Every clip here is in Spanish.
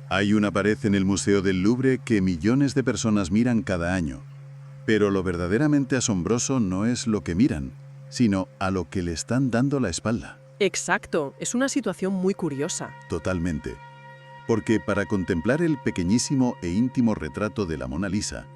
Hay una pared en el Museo del Louvre que millones de personas miran cada año. Pero lo verdaderamente asombroso no es lo que miran, sino a lo que le están dando la espalda. Exacto, es una situación muy curiosa. Totalmente. Porque para contemplar el pequeñísimo e íntimo retrato de la Mona Lisa,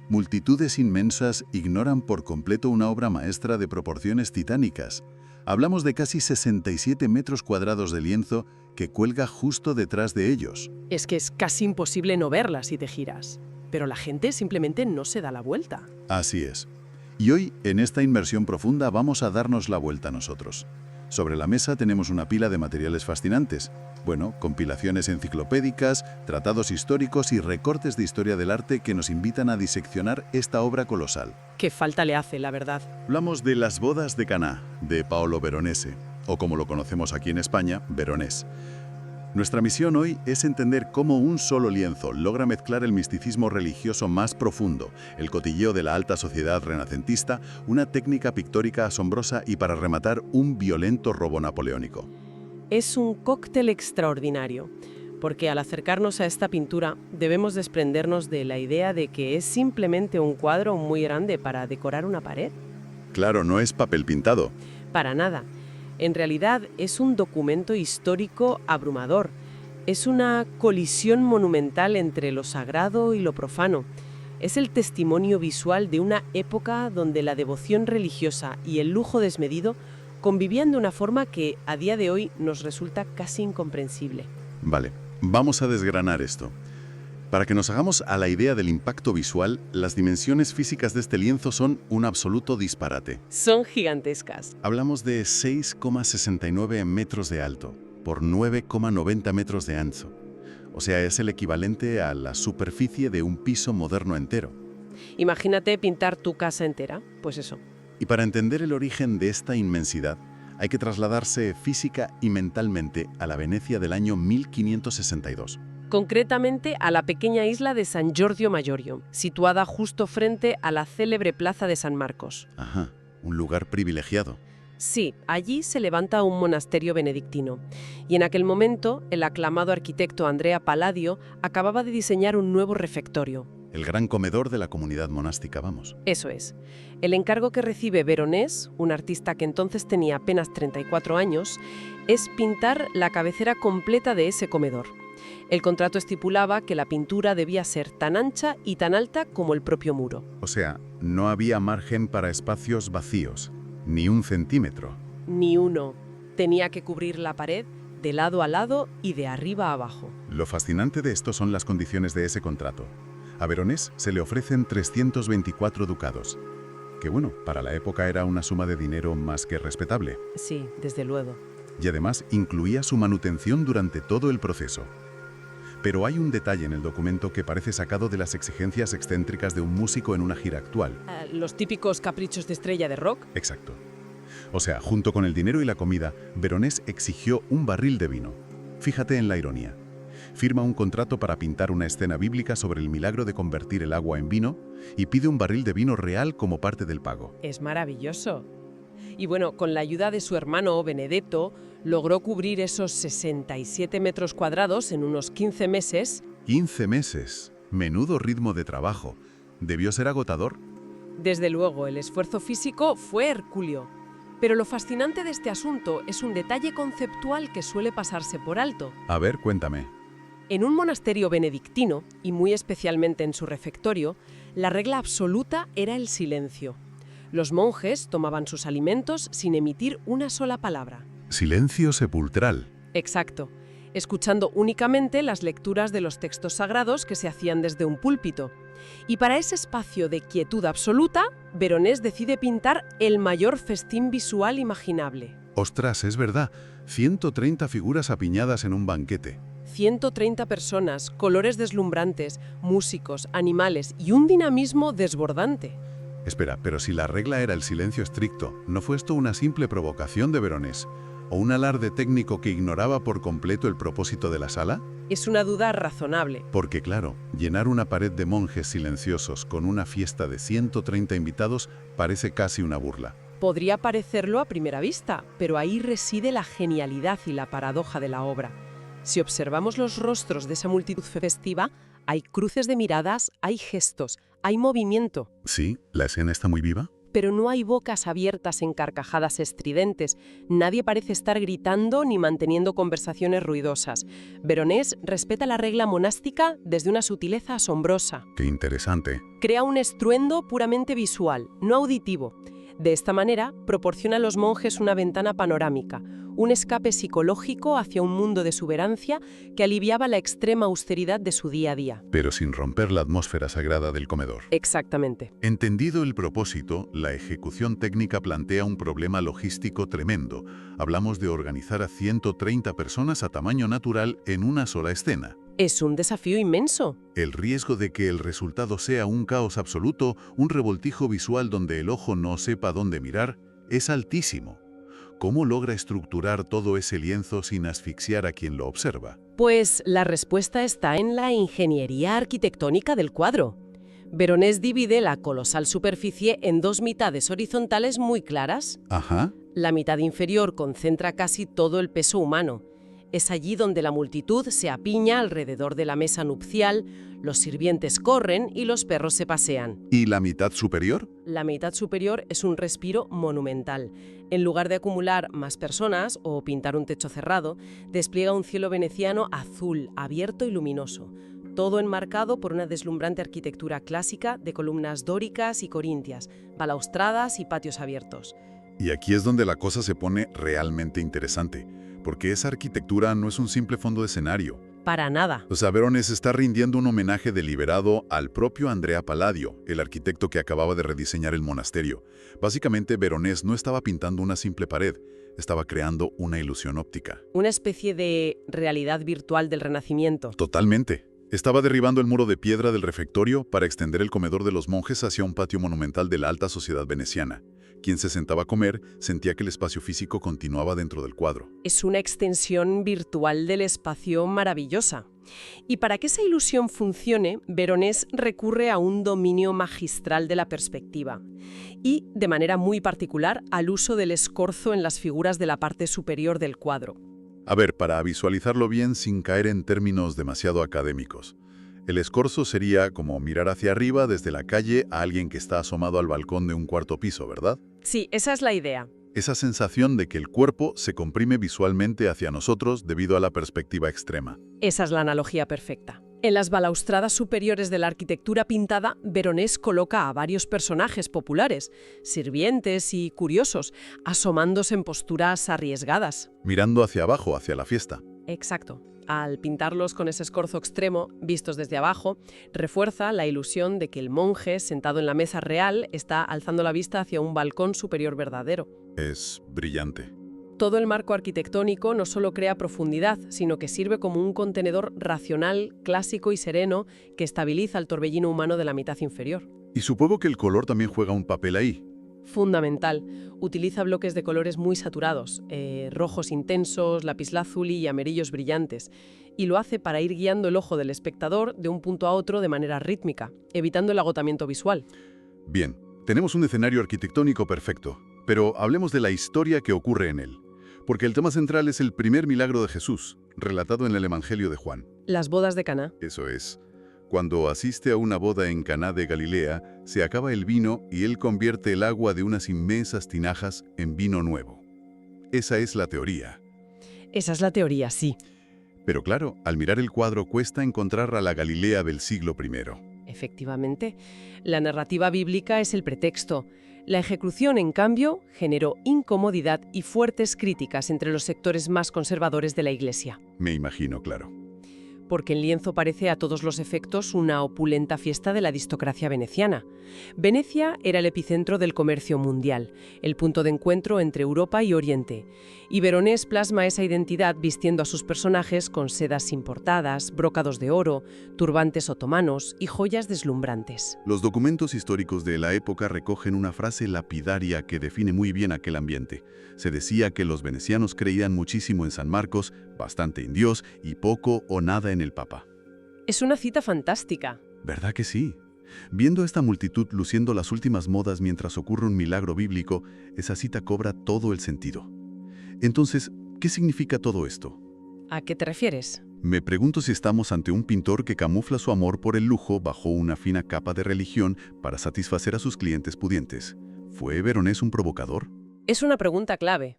multitudes inmensas ignoran por completo una obra maestra de proporciones titánicas. Hablamos de casi 67 metros cuadrados de lienzo que cuelga justo detrás de ellos. Es que es casi imposible no verla si te giras. Pero la gente simplemente no se da la vuelta. Así es. Y hoy, en esta inmersión profunda, vamos a darnos la vuelta nosotros. Sobre la mesa tenemos una pila de materiales fascinantes. Bueno, compilaciones enciclopédicas, tratados históricos y recortes de historia del arte que nos invitan a diseccionar esta obra colosal. Qué falta le hace, la verdad. Hablamos de Las bodas de Caná, de Paolo Veronese, o como lo conocemos aquí en España, Veronés. Nuestra misión hoy es entender cómo un solo lienzo logra mezclar el misticismo religioso más profundo, el cotilleo de la alta sociedad renacentista, una técnica pictórica asombrosa y, para rematar, un violento robo napoleónico. Es un cóctel extraordinario, porque al acercarnos a esta pintura debemos desprendernos de la idea de que es simplemente un cuadro muy grande para decorar una pared. Claro, no es papel pintado. Para nada. En realidad es un documento histórico abrumador. Es una colisión monumental entre lo sagrado y lo profano. Es el testimonio visual de una época donde la devoción religiosa y el lujo desmedido convivían de una forma que a día de hoy nos resulta casi incomprensible. Vale, vamos a desgranar esto. Para que nos hagamos a la idea del impacto visual, las dimensiones físicas de este lienzo son un absoluto disparate. Son gigantescas. Hablamos de 6,69 metros de alto por 9,90 metros de ancho. O sea, es el equivalente a la superficie de un piso moderno entero. Imagínate pintar tu casa entera, pues eso. Y para entender el origen de esta inmensidad, hay que trasladarse física y mentalmente a la Venecia del año 1562. Concretamente a la pequeña isla de San Giorgio Majorio, situada justo frente a la célebre plaza de San Marcos. Ajá, un lugar privilegiado. Sí, allí se levanta un monasterio benedictino. Y en aquel momento, el aclamado arquitecto Andrea Palladio acababa de diseñar un nuevo refectorio. El gran comedor de la comunidad monástica, vamos. Eso es. El encargo que recibe Veronés, un artista que entonces tenía apenas 34 años, es pintar la cabecera completa de ese comedor. El contrato estipulaba que la pintura debía ser tan ancha y tan alta como el propio muro. O sea, no había margen para espacios vacíos, ni un centímetro. Ni uno. Tenía que cubrir la pared de lado a lado y de arriba a abajo. Lo fascinante de esto son las condiciones de ese contrato. A Veronés se le ofrecen 324 ducados, que bueno, para la época era una suma de dinero más que respetable. Sí, desde luego. Y además incluía su manutención durante todo el proceso. Pero hay un detalle en el documento que parece sacado de las exigencias excéntricas de un músico en una gira actual. Los típicos caprichos de estrella de rock. Exacto. O sea, junto con el dinero y la comida, Veronés exigió un barril de vino. Fíjate en la ironía. Firma un contrato para pintar una escena bíblica sobre el milagro de convertir el agua en vino y pide un barril de vino real como parte del pago. Es maravilloso. Y bueno, con la ayuda de su hermano Benedetto, logró cubrir esos 67 metros cuadrados en unos 15 meses. 15 meses. Menudo ritmo de trabajo. ¿Debió ser agotador? Desde luego, el esfuerzo físico fue hercúleo. Pero lo fascinante de este asunto es un detalle conceptual que suele pasarse por alto. A ver, cuéntame. En un monasterio benedictino, y muy especialmente en su refectorio, la regla absoluta era el silencio. Los monjes tomaban sus alimentos sin emitir una sola palabra. Silencio sepulcral. Exacto, escuchando únicamente las lecturas de los textos sagrados que se hacían desde un púlpito. Y para ese espacio de quietud absoluta, Veronés decide pintar el mayor festín visual imaginable. Ostras, es verdad. 130 figuras apiñadas en un banquete. 130 personas, colores deslumbrantes, músicos, animales y un dinamismo desbordante. Espera, pero si la regla era el silencio estricto, ¿no fue esto una simple provocación de Veronés? ¿O un alarde técnico que ignoraba por completo el propósito de la sala? Es una duda razonable. Porque claro, llenar una pared de monjes silenciosos con una fiesta de 130 invitados parece casi una burla. Podría parecerlo a primera vista, pero ahí reside la genialidad y la paradoja de la obra. Si observamos los rostros de esa multitud festiva, hay cruces de miradas, hay gestos, hay movimiento. Sí, la escena está muy viva. Pero no hay bocas abiertas en carcajadas estridentes. Nadie parece estar gritando ni manteniendo conversaciones ruidosas. Veronés respeta la regla monástica desde una sutileza asombrosa. Qué interesante. Crea un estruendo puramente visual, no auditivo. De esta manera, proporciona a los monjes una ventana panorámica, un escape psicológico hacia un mundo de exuberancia que aliviaba la extrema austeridad de su día a día. Pero sin romper la atmósfera sagrada del comedor. Exactamente. Entendido el propósito, la ejecución técnica plantea un problema logístico tremendo. Hablamos de organizar a 130 personas a tamaño natural en una sola escena. Es un desafío inmenso. El riesgo de que el resultado sea un caos absoluto, un revoltijo visual donde el ojo no sepa dónde mirar, es altísimo. ¿Cómo logra estructurar todo ese lienzo sin asfixiar a quien lo observa? Pues la respuesta está en la ingeniería arquitectónica del cuadro. Veronés divide la colosal superficie en dos mitades horizontales muy claras. Ajá. La mitad inferior concentra casi todo el peso humano. Es allí donde la multitud se apiña alrededor de la mesa nupcial, los sirvientes corren y los perros se pasean. ¿Y la mitad superior? La mitad superior es un respiro monumental. En lugar de acumular más personas o pintar un techo cerrado, despliega un cielo veneciano azul, abierto y luminoso. Todo enmarcado por una deslumbrante arquitectura clásica de columnas dóricas y corintias, balaustradas y patios abiertos. Y aquí es donde la cosa se pone realmente interesante, porque esa arquitectura no es un simple fondo de escenario. Para nada. O sea, Veronés está rindiendo un homenaje deliberado al propio Andrea Palladio, el arquitecto que acababa de rediseñar el monasterio. Básicamente, Veronés no estaba pintando una simple pared, estaba creando una ilusión óptica. Una especie de realidad virtual del Renacimiento. Totalmente. Estaba derribando el muro de piedra del refectorio para extender el comedor de los monjes hacia un patio monumental de la alta sociedad veneciana. Quien se sentaba a comer sentía que el espacio físico continuaba dentro del cuadro. Es una extensión virtual del espacio maravillosa. Y para que esa ilusión funcione, Veronés recurre a un dominio magistral de la perspectiva y, de manera muy particular, al uso del escorzo en las figuras de la parte superior del cuadro. A ver, para visualizarlo bien sin caer en términos demasiado académicos. El escorzo sería como mirar hacia arriba desde la calle a alguien que está asomado al balcón de un cuarto piso, ¿verdad? Sí, esa es la idea. Esa sensación de que el cuerpo se comprime visualmente hacia nosotros debido a la perspectiva extrema. Esa es la analogía perfecta. En las balaustradas superiores de la arquitectura pintada, Veronés coloca a varios personajes populares, sirvientes y curiosos, asomándose en posturas arriesgadas. Mirando hacia abajo, hacia la fiesta. Exacto. Al pintarlos con ese escorzo extremo, vistos desde abajo, refuerza la ilusión de que el monje, sentado en la mesa real, está alzando la vista hacia un balcón superior verdadero. Es brillante. Todo el marco arquitectónico no solo crea profundidad, sino que sirve como un contenedor racional, clásico y sereno que estabiliza el torbellino humano de la mitad inferior. Y supongo que el color también juega un papel ahí. Fundamental. Utiliza bloques de colores muy saturados, rojos intensos, lapislázuli y amarillos brillantes, y lo hace para ir guiando el ojo del espectador de un punto a otro de manera rítmica, evitando el agotamiento visual. Bien, tenemos un escenario arquitectónico perfecto, pero hablemos de la historia que ocurre en él. Porque el tema central es el primer milagro de Jesús, relatado en el Evangelio de Juan. Las bodas de Caná. Eso es. Cuando asiste a una boda en Caná de Galilea, se acaba el vino y él convierte el agua de unas inmensas tinajas en vino nuevo. Esa es la teoría. Esa es la teoría, sí. Pero claro, al mirar el cuadro cuesta encontrar a la Galilea del siglo I. Efectivamente, la narrativa bíblica es el pretexto. La ejecución, en cambio, generó incomodidad y fuertes críticas entre los sectores más conservadores de la Iglesia. Me imagino, claro. Porque el lienzo parece a todos los efectos una opulenta fiesta de la aristocracia veneciana. Venecia era el epicentro del comercio mundial, el punto de encuentro entre Europa y Oriente. Y Veronés plasma esa identidad vistiendo a sus personajes con sedas importadas, brocados de oro, turbantes otomanos y joyas deslumbrantes. Los documentos históricos de la época recogen una frase lapidaria que define muy bien aquel ambiente. Se decía que los venecianos creían muchísimo en San Marcos, bastante en Dios y poco o nada en el Papa. Es una cita fantástica. ¿Verdad que sí? Viendo esta multitud luciendo las últimas modas mientras ocurre un milagro bíblico, esa cita cobra todo el sentido. Entonces, ¿qué significa todo esto? ¿A qué te refieres? Me pregunto si estamos ante un pintor que camufla su amor por el lujo bajo una fina capa de religión para satisfacer a sus clientes pudientes. ¿Fue Veronés un provocador? Es una pregunta clave.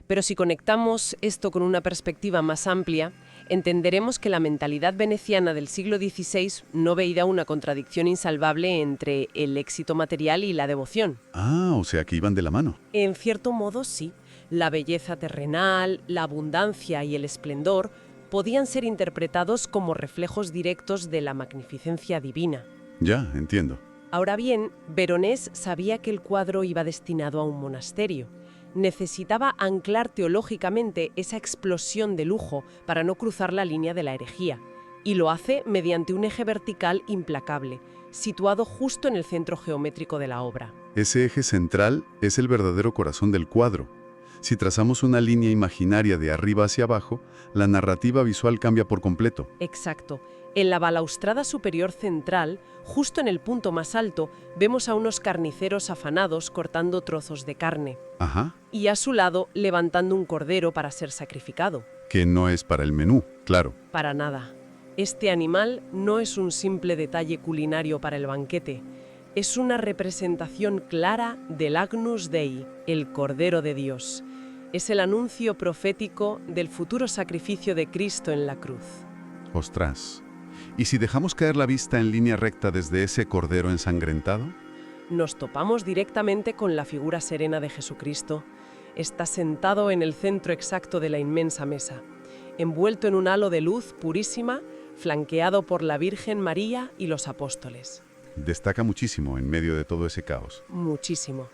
Pero si conectamos esto con una perspectiva más amplia, entenderemos que la mentalidad veneciana del siglo XVI no veía una contradicción insalvable entre el éxito material y la devoción. Ah, o sea que iban de la mano. En cierto modo, sí. La belleza terrenal, la abundancia y el esplendor podían ser interpretados como reflejos directos de la magnificencia divina. Ya, entiendo. Ahora bien, Veronés sabía que el cuadro iba destinado a un monasterio. Necesitaba anclar teológicamente esa explosión de lujo para no cruzar la línea de la herejía, y lo hace mediante un eje vertical implacable, situado justo en el centro geométrico de la obra. Ese eje central es el verdadero corazón del cuadro. Si trazamos una línea imaginaria de arriba hacia abajo, la narrativa visual cambia por completo. Exacto. En la balaustrada superior central, justo en el punto más alto, vemos a unos carniceros afanados cortando trozos de carne. Ajá. Y a su lado levantando un cordero para ser sacrificado. Que no es para el menú, claro. Para nada. Este animal no es un simple detalle culinario para el banquete. Es una representación clara del Agnus Dei, el Cordero de Dios. Es el anuncio profético del futuro sacrificio de Cristo en la cruz. Ostras. ¿Y si dejamos caer la vista en línea recta desde ese cordero ensangrentado? Nos topamos directamente con la figura serena de Jesucristo. Está sentado en el centro exacto de la inmensa mesa, envuelto en un halo de luz purísima, flanqueado por la Virgen María y los apóstoles. Destaca muchísimo en medio de todo ese caos. Muchísimo.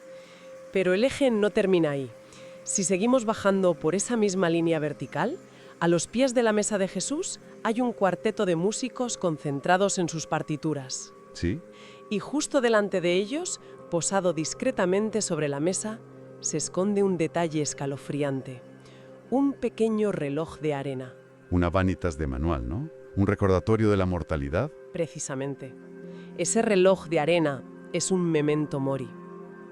Pero el eje no termina ahí. Si seguimos bajando por esa misma línea vertical, a los pies de la mesa de Jesús hay un cuarteto de músicos concentrados en sus partituras. ¿Sí? Y justo delante de ellos, posado discretamente sobre la mesa, se esconde un detalle escalofriante. Un pequeño reloj de arena. Una vanitas de manual, ¿no? ¿Un recordatorio de la mortalidad? Precisamente. Ese reloj de arena es un memento mori,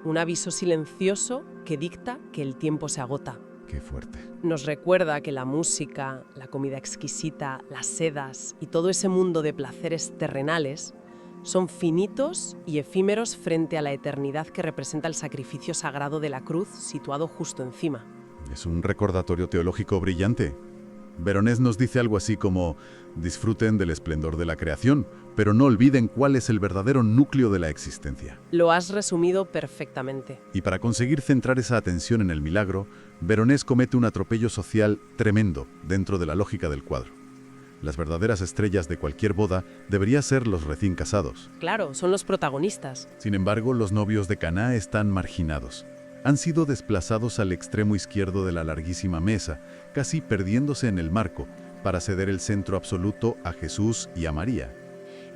un aviso silencioso que dicta que el tiempo se agota. Qué fuerte. Nos recuerda que la música, la comida exquisita, las sedas y todo ese mundo de placeres terrenales son finitos y efímeros frente a la eternidad que representa el sacrificio sagrado de la cruz situado justo encima. Es un recordatorio teológico brillante. Veronés nos dice algo así como: disfruten del esplendor de la creación, pero no olviden cuál es el verdadero núcleo de la existencia. Lo has resumido perfectamente. Y para conseguir centrar esa atención en el milagro, Veronés comete un atropello social tremendo dentro de la lógica del cuadro. Las verdaderas estrellas de cualquier boda deberían ser los recién casados. Claro, son los protagonistas. Sin embargo, los novios de Caná están marginados. Han sido desplazados al extremo izquierdo de la larguísima mesa, casi perdiéndose en el marco, para ceder el centro absoluto a Jesús y a María.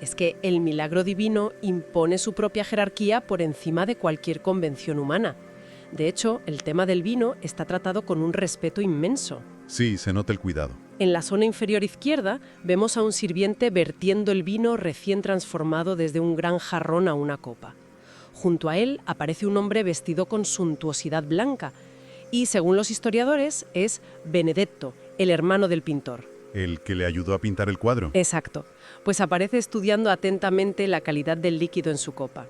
Es que el milagro divino impone su propia jerarquía por encima de cualquier convención humana. De hecho, el tema del vino está tratado con un respeto inmenso. Sí, se nota el cuidado. En la zona inferior izquierda vemos a un sirviente vertiendo el vino recién transformado desde un gran jarrón a una copa. Junto a él aparece un hombre vestido con suntuosidad blanca y, según los historiadores, es Benedetto, el hermano del pintor. ¿El que le ayudó a pintar el cuadro? Exacto, pues aparece estudiando atentamente la calidad del líquido en su copa.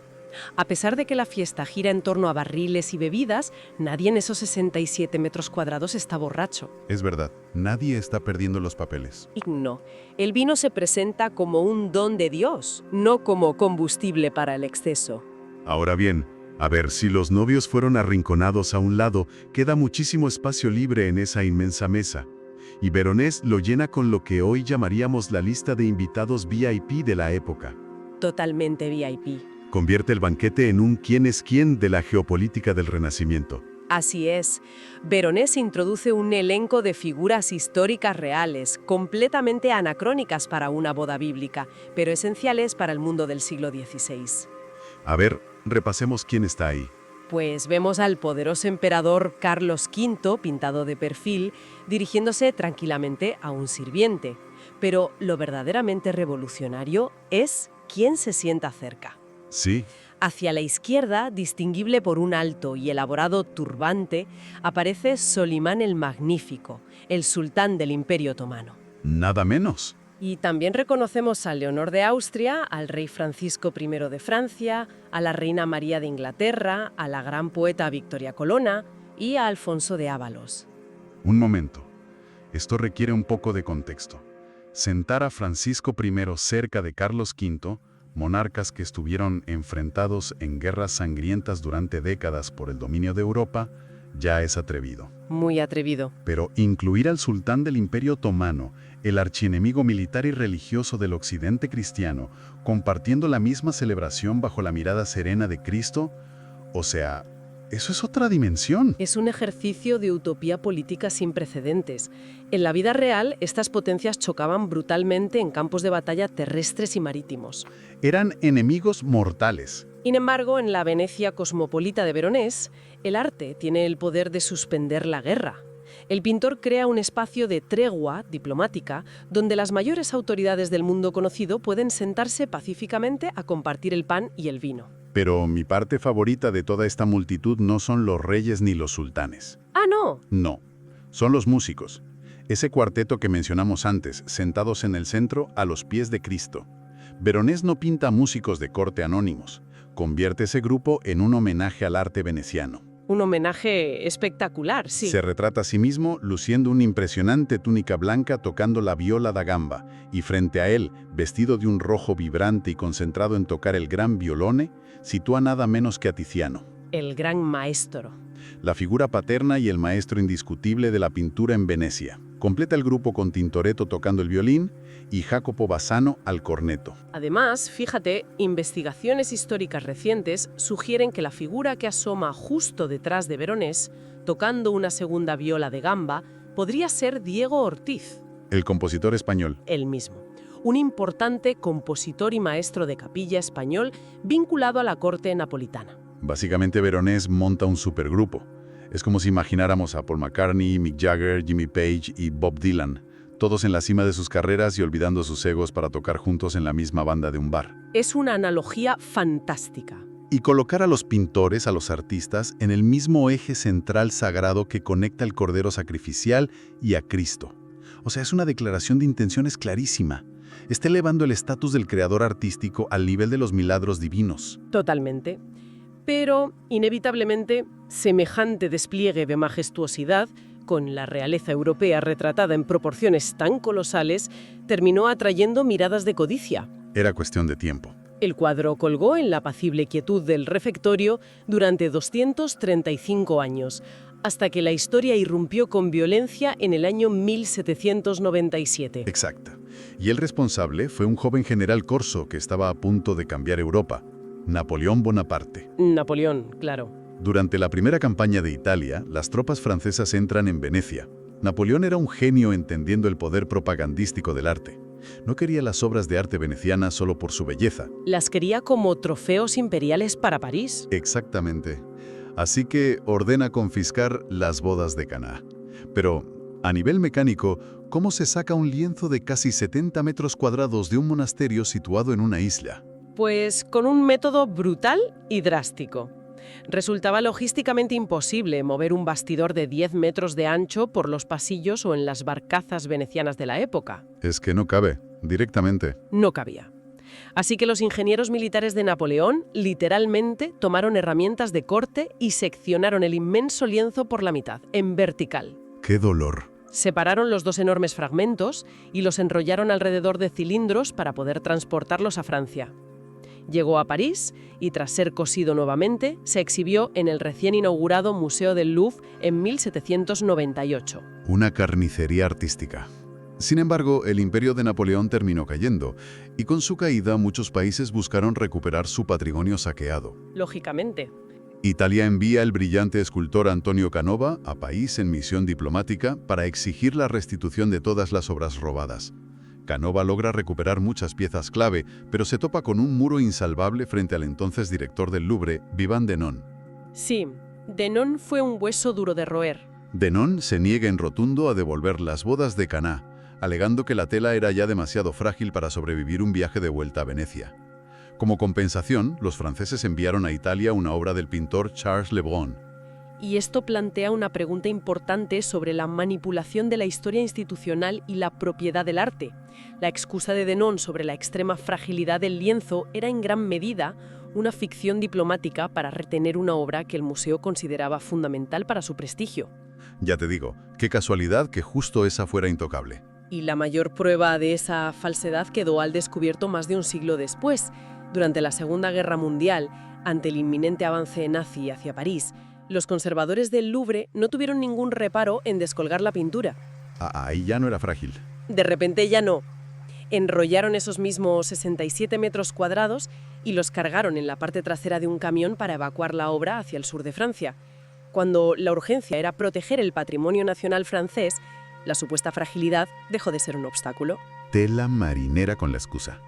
A pesar de que la fiesta gira en torno a barriles y bebidas, nadie en esos 67 metros cuadrados está borracho. Es verdad, nadie está perdiendo los papeles. Y no, el vino se presenta como un don de Dios, no como combustible para el exceso. Ahora bien, a ver, si los novios fueron arrinconados a un lado, queda muchísimo espacio libre en esa inmensa mesa. Y Veronés lo llena con lo que hoy llamaríamos la lista de invitados VIP de la época. Totalmente VIP. Convierte el banquete en un quién es quién de la geopolítica del Renacimiento. Así es. Veronés introduce un elenco de figuras históricas reales, completamente anacrónicas para una boda bíblica, pero esenciales para el mundo del siglo XVI. A ver, repasemos quién está ahí. Pues vemos al poderoso emperador Carlos V, pintado de perfil, dirigiéndose tranquilamente a un sirviente. Pero lo verdaderamente revolucionario es quién se sienta cerca. Sí. Hacia la izquierda, distinguible por un alto y elaborado turbante, aparece Solimán el Magnífico, el sultán del Imperio Otomano. Nada menos. Y también reconocemos a Leonor de Austria, al rey Francisco I de Francia, a la reina María de Inglaterra, a la gran poeta Victoria Colonna y a Alfonso de Ávalos. Un momento. Esto requiere un poco de contexto. Sentar a Francisco I cerca de Carlos V, monarcas que estuvieron enfrentados en guerras sangrientas durante décadas por el dominio de Europa, ya es atrevido. Muy atrevido. Pero incluir al sultán del Imperio Otomano, el archienemigo militar y religioso del occidente cristiano, compartiendo la misma celebración bajo la mirada serena de Cristo, o sea, eso es otra dimensión. Es un ejercicio de utopía política sin precedentes. En la vida real, estas potencias chocaban brutalmente en campos de batalla terrestres y marítimos. Eran enemigos mortales. Sin embargo, en la Venecia cosmopolita de Veronés, el arte tiene el poder de suspender la guerra. El pintor crea un espacio de tregua diplomática donde las mayores autoridades del mundo conocido pueden sentarse pacíficamente a compartir el pan y el vino. Pero mi parte favorita de toda esta multitud no son los reyes ni los sultanes. ¡Ah, no! No, son los músicos. Ese cuarteto que mencionamos antes, sentados en el centro, a los pies de Cristo. Veronés no pinta músicos de corte anónimos. Convierte ese grupo en un homenaje al arte veneciano. Un homenaje espectacular, sí. Se retrata a sí mismo luciendo una impresionante túnica blanca tocando la viola da gamba, y frente a él, vestido de un rojo vibrante y concentrado en tocar el gran violone, sitúa nada menos que a Tiziano. El gran maestro. La figura paterna y el maestro indiscutible de la pintura en Venecia. Completa el grupo con Tintoretto tocando el violín y Jacopo Bassano al corneto. Además, fíjate, investigaciones históricas recientes sugieren que la figura que asoma justo detrás de Veronés, tocando una segunda viola de gamba, podría ser Diego Ortiz. El compositor español. Él mismo. Un importante compositor y maestro de capilla español vinculado a la corte napolitana. Básicamente Veronés monta un supergrupo. Es como si imagináramos a Paul McCartney, Mick Jagger, Jimmy Page y Bob Dylan, todos en la cima de sus carreras y olvidando sus egos para tocar juntos en la misma banda de un bar. Es una analogía fantástica. Y colocar a los pintores, a los artistas, en el mismo eje central sagrado que conecta el Cordero Sacrificial y a Cristo. O sea, es una declaración de intenciones clarísima. Está elevando el estatus del creador artístico al nivel de los milagros divinos. Totalmente. Pero, inevitablemente, semejante despliegue de majestuosidad, con la realeza europea retratada en proporciones tan colosales, terminó atrayendo miradas de codicia. Era cuestión de tiempo. El cuadro colgó en la apacible quietud del refectorio durante 235 años, hasta que la historia irrumpió con violencia en el año 1797. Exacto. Y el responsable fue un joven general corso que estaba a punto de cambiar Europa. Napoleón Bonaparte. Napoleón, claro. Durante la primera campaña de Italia, las tropas francesas entran en Venecia. Napoleón era un genio entendiendo el poder propagandístico del arte. No quería las obras de arte veneciana solo por su belleza. Las quería como trofeos imperiales para París. Exactamente. Así que ordena confiscar las bodas de Caná. Pero, a nivel mecánico, ¿cómo se saca un lienzo de casi 70 metros cuadrados de un monasterio situado en una isla? Pues con un método brutal y drástico. Resultaba logísticamente imposible mover un bastidor de 10 metros de ancho por los pasillos o en las barcazas venecianas de la época. Es que no cabe, directamente. No cabía. Así que los ingenieros militares de Napoleón literalmente tomaron herramientas de corte y seccionaron el inmenso lienzo por la mitad, en vertical. ¡Qué dolor! Separaron los dos enormes fragmentos y los enrollaron alrededor de cilindros para poder transportarlos a Francia. Llegó a París y, tras ser cosido nuevamente, se exhibió en el recién inaugurado Museo del Louvre en 1798. Una carnicería artística. Sin embargo, el imperio de Napoleón terminó cayendo, y con su caída muchos países buscaron recuperar su patrimonio saqueado. Lógicamente. Italia envía al brillante escultor Antonio Canova a París en misión diplomática para exigir la restitución de todas las obras robadas. Canova logra recuperar muchas piezas clave, pero se topa con un muro insalvable frente al entonces director del Louvre, Vivant Denon. Sí, Denon fue un hueso duro de roer. Denon se niega en rotundo a devolver las bodas de Caná, alegando que la tela era ya demasiado frágil para sobrevivir un viaje de vuelta a Venecia. Como compensación, los franceses enviaron a Italia una obra del pintor Charles Le Brun. Y esto plantea una pregunta importante sobre la manipulación de la historia institucional y la propiedad del arte. La excusa de Denon sobre la extrema fragilidad del lienzo era en gran medida una ficción diplomática para retener una obra que el museo consideraba fundamental para su prestigio. Ya te digo, qué casualidad que justo esa fuera intocable. Y la mayor prueba de esa falsedad quedó al descubierto más de un siglo después. Durante la Segunda Guerra Mundial, ante el inminente avance nazi hacia París, los conservadores del Louvre no tuvieron ningún reparo en descolgar la pintura. Ahí ya no era frágil. De repente ya no. Enrollaron esos mismos 67 metros cuadrados y los cargaron en la parte trasera de un camión para evacuar la obra hacia el sur de Francia. Cuando la urgencia era proteger el patrimonio nacional francés, la supuesta fragilidad dejó de ser un obstáculo. Tela marinera con la excusa.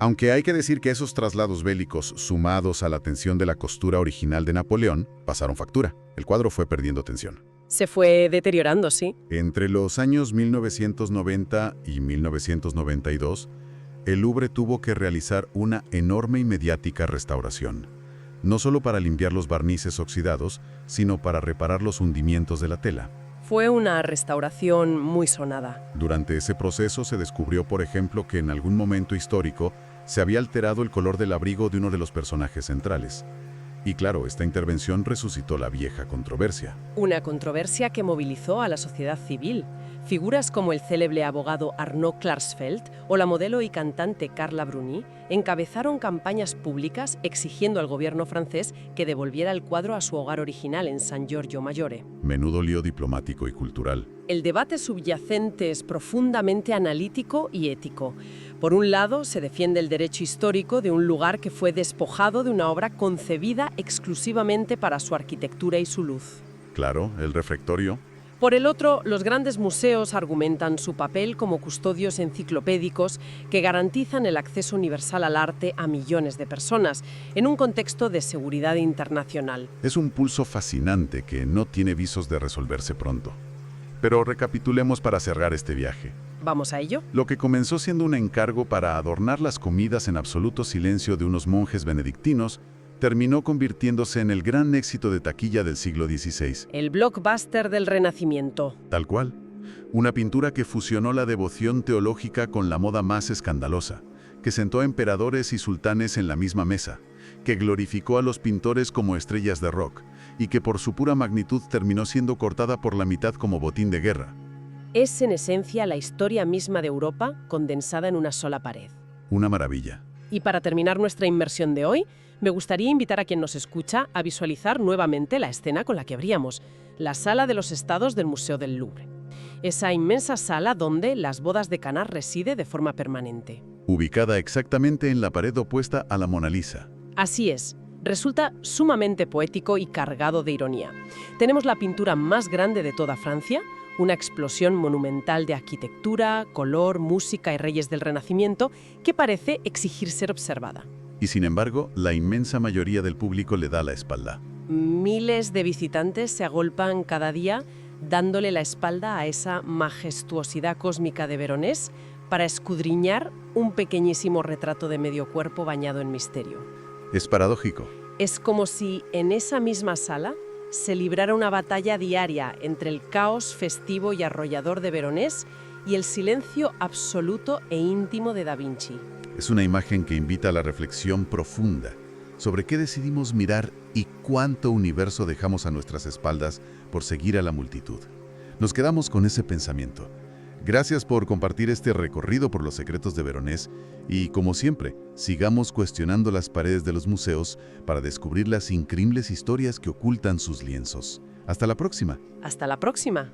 Aunque hay que decir que esos traslados bélicos, sumados a la tensión de la costura original de Napoleón, pasaron factura. El cuadro fue perdiendo tensión. Se fue deteriorando, sí. Entre los años 1990 y 1992, el Louvre tuvo que realizar una enorme y mediática restauración. No solo para limpiar los barnices oxidados, sino para reparar los hundimientos de la tela. Fue una restauración muy sonada. Durante ese proceso se descubrió, por ejemplo, que en algún momento histórico se había alterado el color del abrigo de uno de los personajes centrales. Y claro, esta intervención resucitó la vieja controversia. Una controversia que movilizó a la sociedad civil. Figuras como el célebre abogado Arnaud Klarsfeld o la modelo y cantante Carla Bruni encabezaron campañas públicas exigiendo al gobierno francés que devolviera el cuadro a su hogar original en San Giorgio Maggiore. Menudo lío diplomático y cultural. El debate subyacente es profundamente analítico y ético. Por un lado, se defiende el derecho histórico de un lugar que fue despojado de una obra concebida exclusivamente para su arquitectura y su luz. Claro, el refectorio. Por el otro, los grandes museos argumentan su papel como custodios enciclopédicos que garantizan el acceso universal al arte a millones de personas, en un contexto de seguridad internacional. Es un pulso fascinante que no tiene visos de resolverse pronto. Pero recapitulemos para cerrar este viaje. ¿Vamos a ello? Lo que comenzó siendo un encargo para adornar las comidas en absoluto silencio de unos monjes benedictinos, terminó convirtiéndose en el gran éxito de taquilla del siglo XVI. El blockbuster del Renacimiento. Tal cual. Una pintura que fusionó la devoción teológica con la moda más escandalosa, que sentó a emperadores y sultanes en la misma mesa, que glorificó a los pintores como estrellas de rock, y que por su pura magnitud terminó siendo cortada por la mitad como botín de guerra. Es en esencia la historia misma de Europa condensada en una sola pared. Una maravilla. Y para terminar nuestra inmersión de hoy, me gustaría invitar a quien nos escucha a visualizar nuevamente la escena con la que abríamos, la Sala de los Estados del Museo del Louvre. Esa inmensa sala donde Las bodas de Caná reside de forma permanente. Ubicada exactamente en la pared opuesta a la Mona Lisa. Así es. Resulta sumamente poético y cargado de ironía. Tenemos la pintura más grande de toda Francia, una explosión monumental de arquitectura, color, música y reyes del Renacimiento que parece exigir ser observada. Y sin embargo, la inmensa mayoría del público le da la espalda. Miles de visitantes se agolpan cada día dándole la espalda a esa majestuosidad cósmica de Veronés para escudriñar un pequeñísimo retrato de medio cuerpo bañado en misterio. Es paradójico. Es como si en esa misma sala se librara una batalla diaria entre el caos festivo y arrollador de Veronés y el silencio absoluto e íntimo de Da Vinci. Es una imagen que invita a la reflexión profunda sobre qué decidimos mirar y cuánto universo dejamos a nuestras espaldas por seguir a la multitud. Nos quedamos con ese pensamiento. Gracias por compartir este recorrido por los secretos de Veronés y, como siempre, sigamos cuestionando las paredes de los museos para descubrir las increíbles historias que ocultan sus lienzos. Hasta la próxima. Hasta la próxima.